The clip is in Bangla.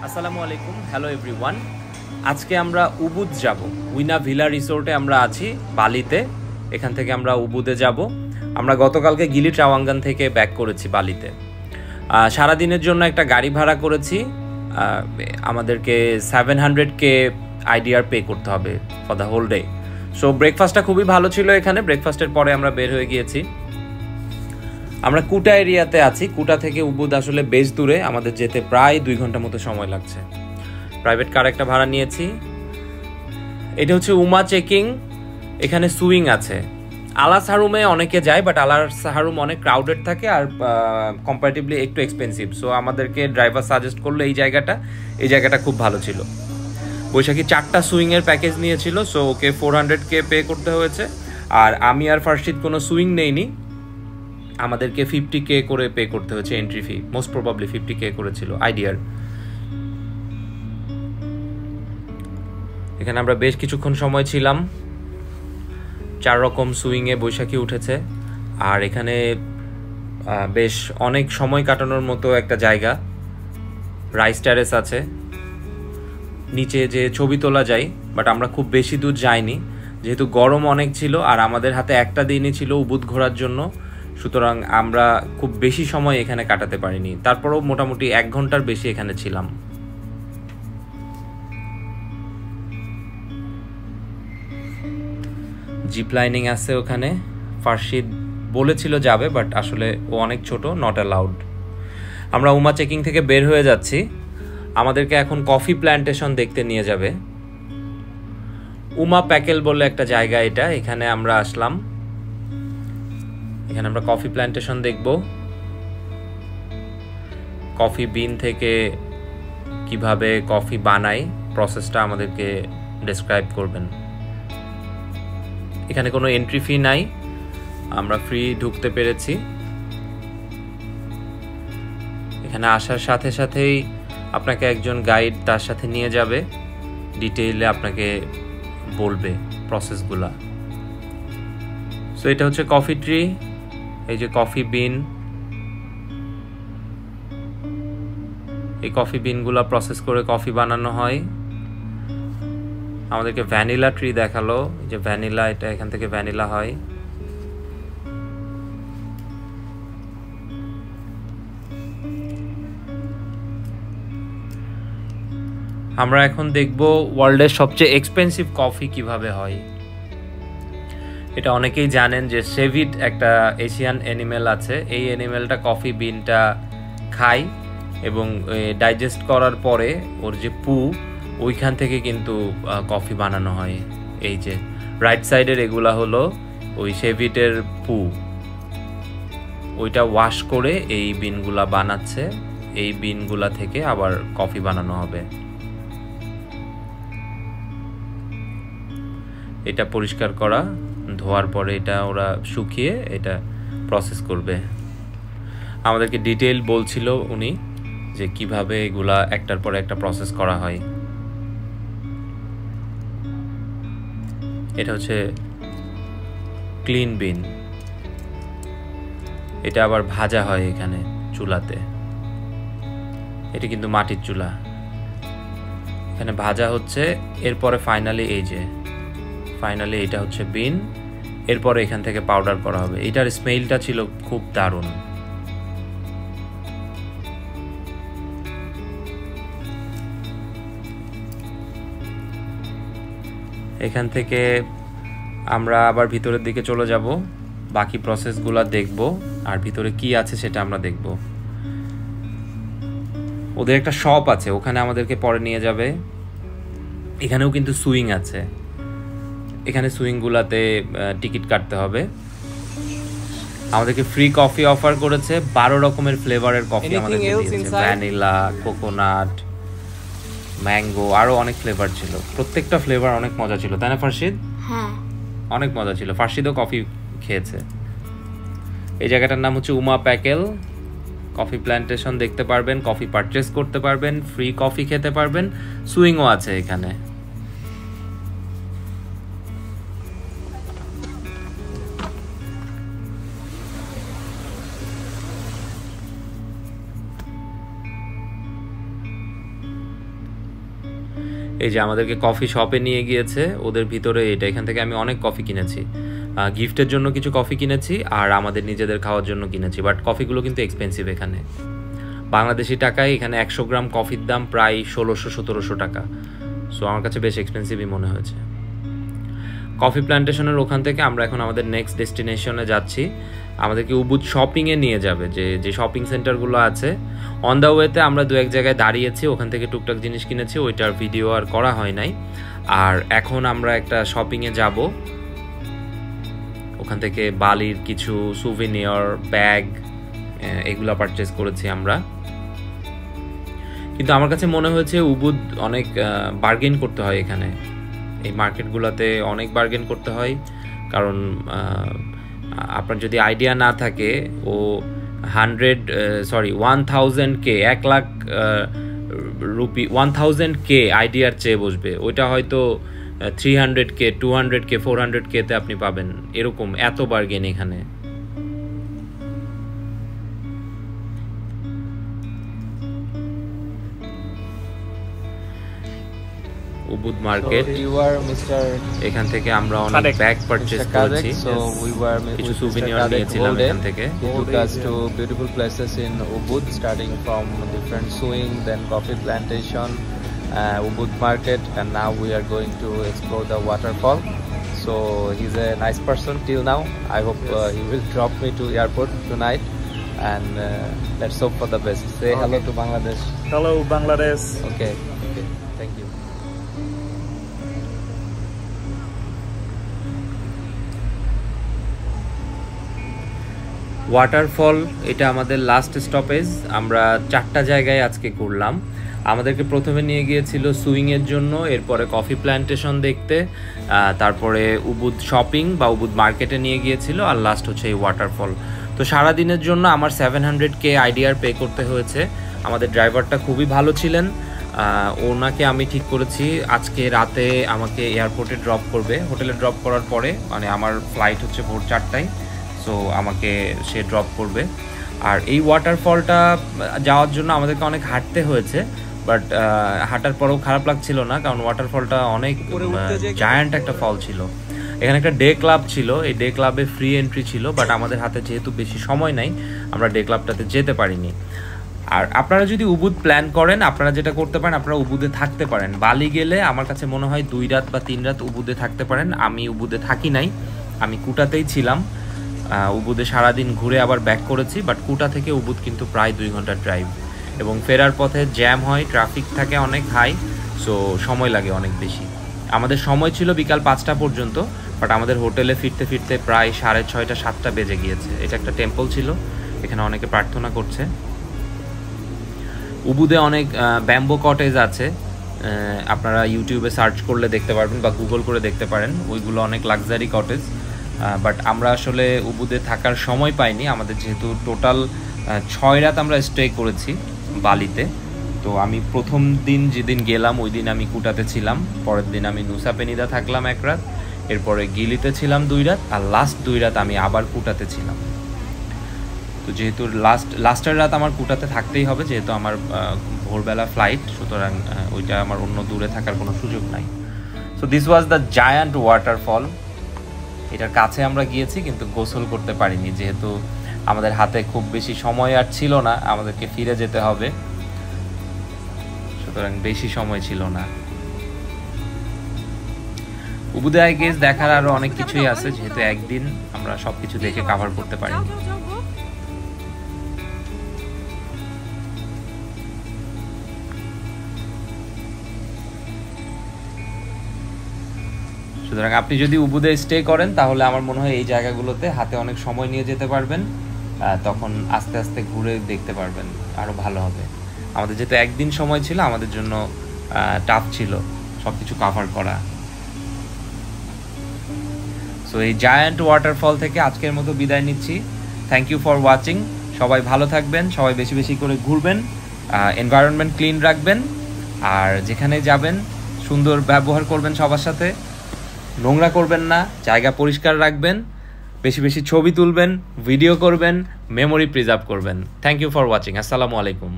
আসসালামু আলাইকুম, হ্যালো এভরিওয়ান। আজকে আমরা উবুদ যাব। উইনা ভিলা রিসোর্টে আমরা আছি বালিতে। এখান থেকে আমরা উবুদে যাব। আমরা গতকালকে গিলি ট্রাওয়াঙ্গান থেকে ব্যাক করেছি বালিতে। সারাদিনের জন্য একটা গাড়ি ভাড়া করেছি। আমাদেরকে 700K আইডিআর পে করতে হবে for the whole day. So ব্রেকফাস্টটা খুবই ভালো ছিল এখানে। ব্রেকফাস্টের পরে আমরা বের হয়ে গিয়েছি। আমরা কুটা এরিয়াতে আছি। কুটা থেকে উবুদ আসলে বেশ দূরে, আমাদের যেতে প্রায় 2 ঘন্টা মতো সময় লাগছে। প্রাইভেট কার একটা ভাড়া নিয়েছি। এটা হচ্ছে উমা চেকিং। এখানে সুইং আছে। আলাস হারুমে অনেকে যায়, বাট আলাস হারুম অনেক ক্রাউডেড থাকে আর কম্পারেটিভলি একটু এক্সপেন্সিভ। সো আমাদেরকে ড্রাইভার সাজেস্ট করলো এই জায়গাটা খুব ভালো ছিল। বৈশাখী 4টা সুইংয়ের প্যাকেজ নিয়েছিল। সো ওকে 400K পে করতে হয়েছে। আর আমি আর ফার্স্ট কোনো সুইং নেইনি, আমাদেরকে 50K করে পে করতে হয়েছে entry fee. Most probably 50K করেছিল আইডিয়ার। এখানে আমরা বেশ কিছুক্ষণ সময় ছিলাম। 4 রকম সুইংয়ে বৈশাখী উঠেছে। আর এখানে বেশ অনেক সময় কাটানোর মতো একটা জায়গা। রাইস টেরেস আছে, নিচে যে ছবি তোলা যায়, বাট আমরা খুব বেশি দূর যাইনি যেহেতু গরম অনেক ছিল আর আমাদের হাতে একটা দিনই ছিল উবুদ ঘোরার জন্য। সুতরাং আমরা খুব বেশি সময় এখানে কাটাতে পারিনি। তারপরেও মোটামুটি 1 ঘন্টার বেশি এখানে ছিলাম। জিপ লাইনিং আছে ওখানে। ফার্শিদ বলেছিল যাবে, বাট আসলে ও অনেক ছোট, নট অ্যালাউড। আমরা উমা চেকিং থেকে বের হয়ে যাচ্ছি। আমাদেরকে এখন কফি প্ল্যান্টেশন দেখতে নিয়ে যাবে। উমা প্যাকেল বলে একটা জায়গা এটা, এখানে আমরা আসলাম। এখানে আমরা কফি প্ল্যান্টেশন দেখব। কফি বিন থেকে কিভাবে কফি বানাই প্রসেসটা আমাদেরকে ডেসক্রাইব করবেন। এখানে কোনো এন্ট্রি ফি নাই, আমরা ফ্রি ঢুকতে পেরেছি। এখানে আসার সাথে সাথেই আপনাকে একজন গাইড তার সাথে নিয়ে যাবে, ডিটেইলে আপনাকে বলবে প্রসেসগুলা। সো এটা হচ্ছে কফি ট্রি, এই যে কফি বিন। এই কফি বিনগুলা প্রসেস করে কফি বানানো হয়। আমাদেরকে ভ্যানিলা ট্রি দেখালো, যে ভ্যানিলা, এটা এখান থেকে ভ্যানিলা হয়। আমরা এখন দেখব ওয়ার্ল্ডের সবচেয়ে এক্সপেন্সিভ কফি কিভাবে হয়। এটা অনেকেই জানেন যে সেভিট একটা এশিয়ান অ্যানিমেল আছে। এই অ্যানিমেলটা কফি বিনটা খায় এবং ডাইজেস্ট করার পরে ওর যে পু, ওইখান থেকে কিন্তু কফি বানানো হয়। এই যে রাইট সাইডের এগুলা হলো ওই সেভিটের পু, ওইটা ওয়াশ করে এই বিনগুলা বানাচ্ছে। এই বিনগুলা থেকে আবার কফি বানানো হবে। এটা পরিষ্কার করা, ধোয়ার পরে এটা ওরা শুকিয়ে এটা প্রসেস করবে। আমাদেরকে ডিটেইল বলছিল উনি যে কিভাবে এগুলা একটার পরে একটা প্রসেস করা হয়। এটা হচ্ছে ক্লিন বিন। এটা আবার ভাজা হয় এখানে চুলাতে। এটা কিন্তু মাটির চুলা, এখানে ভাজা হচ্ছে। এরপরে ফাইনালি এটা হচ্ছে বিন। এরপরে এখান থেকে পাউডার করা হবে। এটার স্মেলটা ছিল খুব দারুণ। এখান থেকে আমরা আবার ভিতরের দিকে চলে যাব, বাকি প্রসেসগুলো দেখব আর ভিতরে কি আছে সেটা আমরা দেখব। ওদের একটা শপ আছে, ওখানে আমাদেরকে পরে নিয়ে যাবে। এখানেও কিন্তু সুইং আছে। এখানে সুইংগুলাতে টিকিট কাটতে হবে। আমাদেরকে ফ্রি কফি অফার করেছে। 12 রকমের ফ্লেভারের কফি আমাদেরকে দিয়েছে। ভ্যানিলা, কোকোনাট, ম্যাঙ্গো, আরো অনেক ফ্লেভার ছিল। প্রত্যেকটা ফ্লেভার অনেক মজা ছিল, তাই না ফার্শিদ? হ্যাঁ, অনেক মজা ছিল। ফার্শিদও কফি খেয়েছে। এই জায়গাটার নাম হচ্ছে উমা প্যাকেল। কফি প্ল্যান্টেশন দেখতে পারবেন, কফি পারচেস করতে পারবেন, ফ্রি কফি খেতে পারবেন, সুইংও আছে এখানে। এই যে আমাদেরকে কফি শপে নিয়ে গিয়েছে, ওদের ভিতরে এটা। এখান থেকে আমি অনেক কফি কিনেছি, গিফটের জন্য কিছু কফি কিনেছি আর আমাদের নিজেদের খাওয়ার জন্য কিনেছি। বাট কফিগুলো কিন্তু এক্সপেন্সিভ এখানে। বাংলাদেশি টাকায় এখানে 100 গ্রাম কফির দাম প্রায় 1600-1700 টাকা। সো আমার কাছে বেশ এক্সপেন্সিভই মনে হয়েছে। কফি প্ল্যান্টেশনের ওখান থেকে আমরা এখন আমাদের নেক্সট ডেস্টিনেশনে যাচ্ছি। আমাদেরকে উবুদ শপিংয়ে নিয়ে যাবে, যে শপিং সেন্টারগুলো আছে। অন দ্য ওয়েতে আমরা দু এক জায়গায় দাঁড়িয়েছি, ওখান থেকে টুকটাক জিনিস কিনেছি, ওইটার ভিডিও আর করা হয় নাই। আর এখন আমরা একটা শপিংয়ে যাব, ওখান থেকে বালির কিছু সুভিনিয়র, ব্যাগ এগুলো পারচেস করেছি আমরা। কিন্তু আমার কাছে মনে হয়েছে উবুদ অনেক বার্গেন করতে হয় এখানে, এই মার্কেটগুলোতে অনেক বার্গেন করতে হয়। কারণ আপনার যদি আইডিয়া না থাকে, ও 1000K 1 লাখ রুপি 1000K আইডিয়ার চেয়ে বসবে। ওইটা হয়তো 300K 200K 400K তে আপনি পাবেন, এরকম এত বার্গেন এখানে। উবুদ মার্কেট, এখান থেকে আমরা অনেক ব্যাগ পারচেজ করেছি, কিছু সুভিনিয়র নিয়েছিলাম এখান থেকে। He took us to beautiful places in Ubud, starting from different sewing, then coffee plantation, Ubud market, and now we are going to explore the waterfall. So he's a nice person till now. I hope he will drop me to airport tonight, and let's hope for the best. Say hello to Bangladesh. Hello Bangladesh. Okay, thank you. Waterfall, এটা আমাদের লাস্ট স্টপেজ। আমরা 4টা জায়গায় আজকে ঘুরলাম। আমাদেরকে প্রথমে নিয়ে গিয়েছিল সুইংয়ের জন্য, এরপরে কফি প্ল্যান্টেশন দেখতে, তারপরে উবুদ শপিং বা উবুদ মার্কেটে নিয়ে গিয়েছিল, আর লাস্ট হচ্ছে এই ওয়াটারফল। তো সারাদিনের জন্য আমার 700K আইডিয়ার পে করতে হয়েছে। আমাদের ড্রাইভারটা খুবই ভালো ছিলেন, ওনাকে আমি ঠিক করেছি আজকে রাতে আমাকে এয়ারপোর্টে ড্রপ করবে। হোটেলে ড্রপ করার পরে, মানে আমার ফ্লাইট হচ্ছে ভোর 4টায়, সো আমাকে সে ড্রপ করবে। আর এই ওয়াটারফলটা যাওয়ার জন্য আমাদেরকে অনেক হাঁটতে হয়েছে, বাট হাঁটার পরেও খারাপ লাগছিল না, কারণ ওয়াটারফলটা অনেক জায়ান্ট একটা ফল ছিল। এখানে একটা ডে ক্লাব ছিল, এই ডে ক্লাবে ফ্রি এন্ট্রি ছিল, বাট আমাদের হাতে যেহেতু বেশি সময় নাই, আমরা ডে ক্লাবটাতে যেতে পারিনি। আর আপনারা যদি উবুদ প্ল্যান করেন, আপনারা যেটা করতে পারেন, আপনারা উবুদে থাকতে পারেন। বালি গেলে আমার কাছে মনে হয় 2 রাত বা 3 রাত উবুদে থাকতে পারেন। আমি উবুদে থাকি নাই, আমি কুটাতেই ছিলাম। উবুদে সারাদিন ঘুরে আবার ব্যাক করেছি, বাট কুটা থেকে উবুদ কিন্তু প্রায় 2 ঘন্টার ড্রাইভ, এবং ফেরার পথে জ্যাম হয়, ট্রাফিক থাকে অনেক হাই, সো সময় লাগে অনেক বেশি। আমাদের সময় ছিল বিকাল 5টা পর্যন্ত, বাট আমাদের হোটেলে ফিরতে ফিরতে প্রায় 6:30 7টা বেজে গিয়েছে। এটা একটা টেম্পল ছিল, এখানে অনেকে প্রার্থনা করছে। উবুদে অনেক ব্যাম্বো কটেজ আছে, আপনারা ইউটিউবে সার্চ করলে দেখতে পারবেন বা গুগল করে দেখতে পারেন, ওইগুলো অনেক লাক্সারি কটেজ। বাট আমরা আসলে উবুদে থাকার সময় পাইনি, আমাদের যেহেতু টোটাল 6 রাত আমরা স্টে করেছি বালিতে। তো আমি প্রথম দিন যেদিন গেলাম ওই দিন আমি কুটাতে ছিলাম, পরের দিন আমি নুসা পেনিদা থাকলাম 1 রাত, এরপরে গিলিতে ছিলাম 2 রাত, আর লাস্ট 2 রাত আমি আবার কুটাতে ছিলাম। তো যেহেতু লাস্টের রাত আমার কুটাতে থাকতেই হবে, যেহেতু আমার ভোরবেলা ফ্লাইট, সুতরাং ওইটা আমার অন্য দূরে থাকার কোনো সুযোগ নাই। So this was the giant waterfall. এটার কাছে আমরা গিয়েছি কিন্তু গোসল করতে পারিনি, যেহেতু আমাদের হাতে খুব বেশি সময় আর ছিল না, আমাদেরকে ফিরে যেতে হবে, সুতরাং বেশি সময় ছিল না। উবুদে আই গেস দেখার আরো অনেক কিছুই আছে, যেহেতু একদিন আমরা সবকিছু দেখে কভার করতে পারিনি। সুতরাং আপনি যদি উবুদে স্টে করেন, তাহলে আমার মনে হয় এই জায়গাগুলোতে হাতে অনেক সময় নিয়ে যেতে পারবেন, তখন আস্তে আস্তে ঘুরে দেখতে পারবেন, আরও ভালো হবে। আমাদের যেহেতু একদিন সময় ছিল, আমাদের জন্য টাফ ছিল সব কিছু কভার করা। সো এই জায়ান্ট ওয়াটারফল থেকে আজকের মতো বিদায় নিচ্ছি। Thank you for watching. সবাই ভালো থাকবেন, সবাই বেশি বেশি করে ঘুরবেন, এনভায়রনমেন্ট ক্লিন রাখবেন, আর যেখানে যাবেন সুন্দর ব্যবহার করবেন সবার সাথে, নোংরা করবেন না, জায়গা পরিষ্কার রাখবেন, বেশি বেশি ছবি তুলবেন, ভিডিও করবেন, মেমোরি প্রিজার্ভ করবেন। Thank you for watching. আসসালামু আলাইকুম।